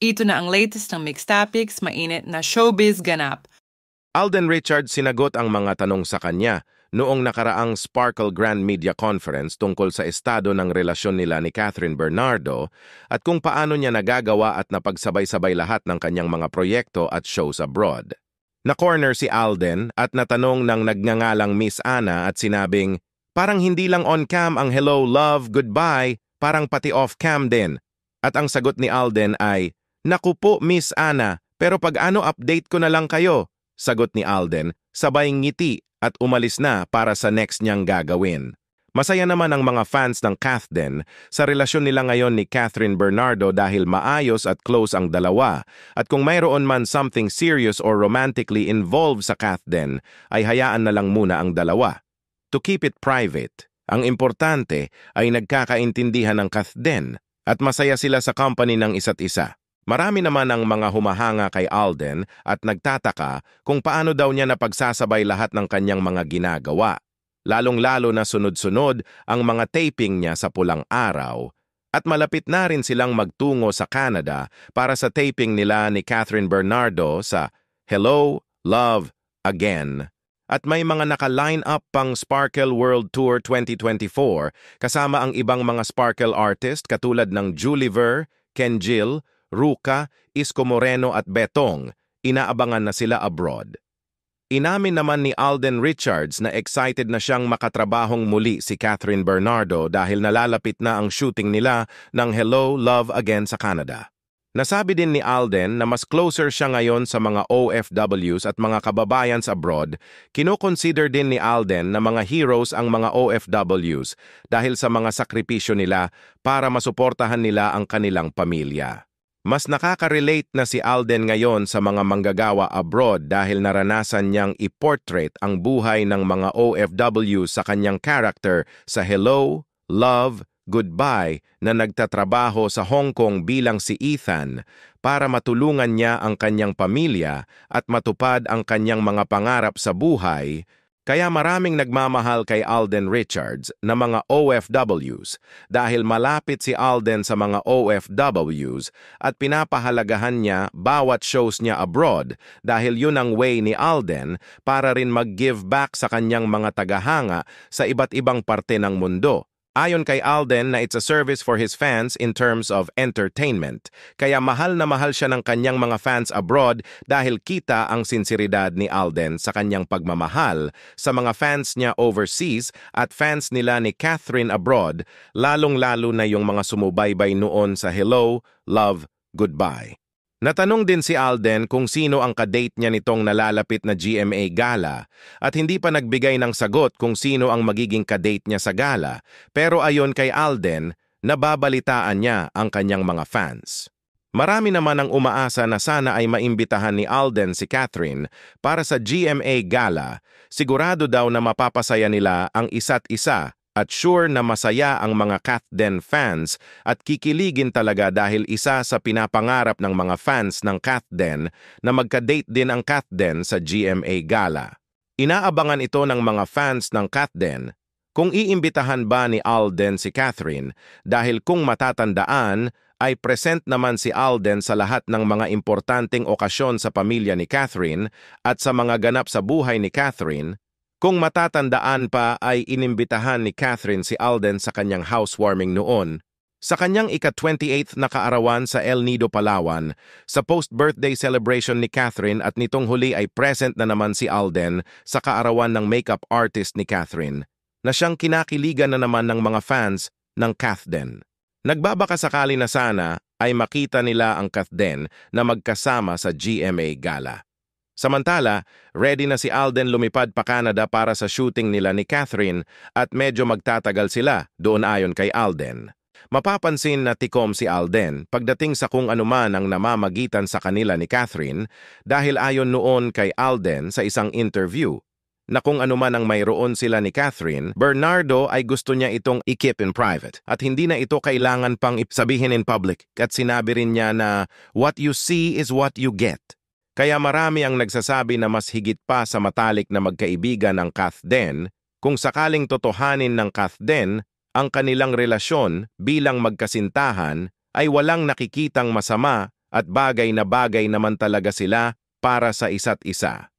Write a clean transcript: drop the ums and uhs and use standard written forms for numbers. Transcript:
Ito na ang latest ng Mixed Topics, mainit na showbiz ganap. Alden Richards sinagot ang mga tanong sa kanya noong nakaraang Sparkle Grand Media Conference tungkol sa estado ng relasyon nila ni Catherine Bernardo at kung paano niya nagagawa at napagsabay-sabay lahat ng kanyang mga proyekto at shows abroad. Na-corner si Alden at natanong ng nagngangalang Miss Ana at sinabing, "Parang hindi lang on-cam ang hello, love, goodbye, parang pati off-cam din." At ang sagot ni Alden ay, "Naku po, Miss Ana, pero pag ano update ko na lang kayo." Sagot ni Alden, sabay ngiti at umalis na para sa next niyang gagawin. Masaya naman ang mga fans ng Kathden sa relasyon nila ngayon ni Catherine Bernardo dahil maayos at close ang dalawa. At kung mayroon man something serious or romantically involved sa Kathden, ay hayaan na lang muna ang dalawa. To keep it private, ang importante ay nagkakaintindihan ng Kathden at masaya sila sa company ng isa't isa. Marami naman ang mga humahanga kay Alden at nagtataka kung paano daw niya napagsasabay lahat ng kanyang mga ginagawa. Lalong-lalo na sunod-sunod ang mga taping niya sa pulang araw. At malapit na rin silang magtungo sa Canada para sa taping nila ni Catherine Bernardo sa Hello, Love, Again. At may mga naka-line up pang Sparkle World Tour 2024 kasama ang ibang mga Sparkle artist katulad ng Juliver, Kenjil, Ruka, Isko Moreno at Betong. Inaabangan na sila abroad. Inamin naman ni Alden Richards na excited na siyang makatrabahong muli si Catherine Bernardo dahil nalalapit na ang shooting nila ng Hello, Love Again sa Canada. Nasabi din ni Alden na mas closer siya ngayon sa mga OFWs at mga kababayan sa abroad. Kino-consider din ni Alden na mga heroes ang mga OFWs dahil sa mga sakripisyo nila para masuportahan nila ang kanilang pamilya. Mas nakaka-relate na si Alden ngayon sa mga manggagawa abroad dahil naranasan niyang i-portrait ang buhay ng mga OFW sa kanyang character sa Hello, Love, Goodbye na nagtatrabaho sa Hong Kong bilang si Ethan para matulungan niya ang kanyang pamilya at matupad ang kanyang mga pangarap sa buhay. Kaya maraming nagmamahal kay Alden Richards na mga OFWs dahil malapit si Alden sa mga OFWs at pinapahalagahan niya bawat shows niya abroad dahil yun ang way ni Alden para rin mag-give back sa kanyang mga tagahanga sa iba't ibang parte ng mundo. Ayon kay Alden na it's a service for his fans in terms of entertainment. Kaya mahal na mahal siya ng kanyang mga fans abroad dahil kita ang sinseridad ni Alden sa kanyang pagmamahal sa mga fans niya overseas at fans nila ni Catherine abroad, lalong-lalo na yung mga sumubaybay noon sa Hello, Love, Goodbye. Natanong din si Alden kung sino ang kadate niya nitong nalalapit na GMA Gala at hindi pa nagbigay ng sagot kung sino ang magiging kadate niya sa gala, pero ayon kay Alden, nababalitaan niya ang kanyang mga fans. Marami naman ang umaasa na sana ay maimbitahan ni Alden si Catherine para sa GMA Gala. Sigurado daw na mapapasaya nila ang isa't isa at sure na masaya ang mga Kathden fans at kikiligin talaga dahil isa sa pinapangarap ng mga fans ng Kathden na magka-date din ang Kathden sa GMA Gala. Inaabangan ito ng mga fans ng Kathden kung iimbitahan ba ni Alden si Catherine dahil kung matatandaan ay present naman si Alden sa lahat ng mga importanteng okasyon sa pamilya ni Catherine at sa mga ganap sa buhay ni Catherine. Kung matatandaan pa ay inimbitahan ni Catherine si Alden sa kanyang housewarming noon, sa kanyang ika-28th na kaarawan sa El Nido, Palawan, sa post-birthday celebration ni Catherine at nitong huli ay present na naman si Alden sa kaarawan ng makeup artist ni Catherine, na siyang kinakiligan na naman ng mga fans ng Kathden. Nagbabaka sakali na sana ay makita nila ang Kathden na magkasama sa GMA Gala. Samantala, ready na si Alden lumipad pa Canada para sa shooting nila ni Catherine at medyo magtatagal sila doon ayon kay Alden. Mapapansin na tikom si Alden pagdating sa kung anuman ang namamagitan sa kanila ni Catherine dahil ayon noon kay Alden sa isang interview na kung anuman ang mayroon sila ni Catherine, Bernardo ay gusto niya itong i-keep in private at hindi na ito kailangan pang sabihin in public at sinabi rin niya na what you see is what you get. Kaya marami ang nagsasabi na mas higit pa sa matalik na magkaibigan ang Kathden kung sakaling totohanin ng Kathden ang kanilang relasyon bilang magkasintahan ay walang nakikitang masama at bagay na bagay naman talaga sila para sa isa't isa.